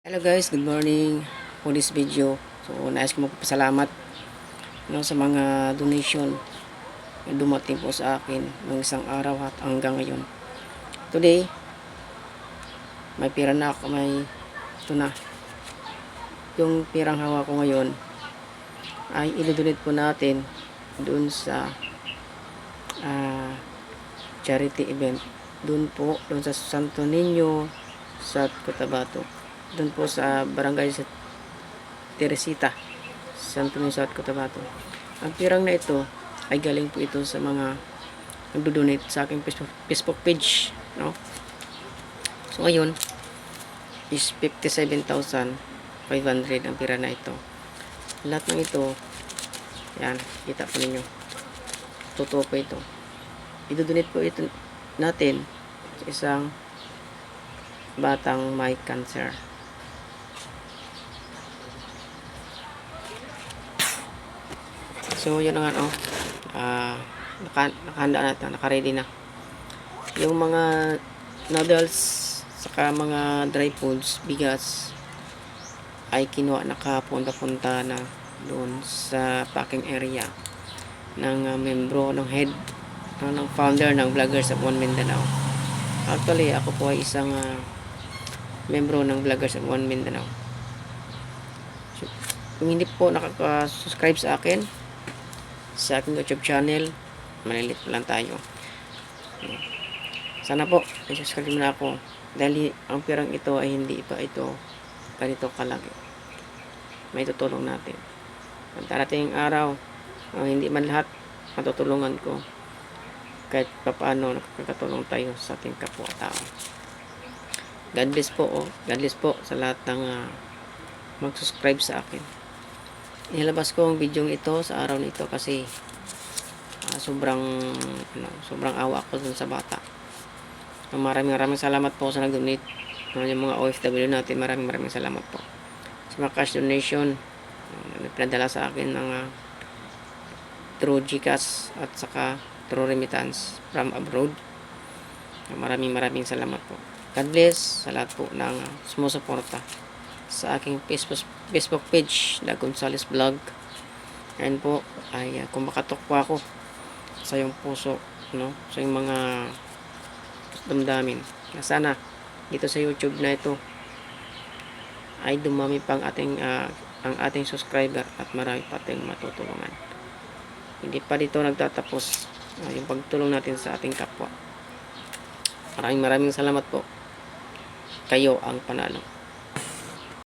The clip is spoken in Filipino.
Hello guys, good morning for this video. So, nais ko magpasalamat sa mga donation na dumating po sa akin ng isang araw at hanggang ngayon. Today, may pera na ako, ito na. Yung pirang hawak ko ngayon ay i-donate po natin doon sa charity event. Doon sa Santo Niño sa Cotabato. Doon po sa barangay sa Teresita, Santo Niño, South Cotabato. Ang pirang na ito ay galing po ito sa mga nagdo-donate sa aking Facebook page, no? So ngayon is 57,500 ang pira na ito. Lahat ng ito, yan, kita po ninyo. Totoo po ito. I-donate po ito natin sa isang batang may cancer. So, yun na nga, nakahanda na ito, nakaready na. Yung mga noodles, saka mga dry foods, bigas, ay kinuha na kapunta-punta na doon sa packing area ng membro, ng head, ng founder ng Vloggers of One Mindanao. Actually, ako po ay isang membro ng Vloggers of One Mindanao. So, kung hindi po nakaka-subscribe sa akin, sa aking YouTube channel, malilit lang tayo. Sana po i-subscribe mo na ako dahil ang pirang ito ay hindi pa ito ganito kalaki. May tutulong natin. Ang darating araw, hindi man lahat matutulungan ko, kahit paano nakakatulong tayo sa ating kapwa-tao. God bless po. God bless po sa lahat ng mag-subscribe sa akin. Inilabas ko ang video ito sa araw nito kasi sobrang awa ko dun sa bata. Maraming salamat po sa nag-donate. Yung mga OFW natin, maraming salamat po sa mga cash donation na pinadala sa akin ng through GCash at saka through remittance from abroad. Maraming salamat po. God bless sa lahat po ng sumusuporta sa aking Facebook page na Gonzales Vlog. Ayan po ay kung makatok po ako sa iyong puso, sa iyong mga damdamin, sana dito sa YouTube na ito ay dumami pang ang ating subscriber at marami pa tayong matutulungan. Hindi pa dito nagtatapos yung pagtulong natin sa ating kapwa. Maraming salamat po. Kayo ang panalo.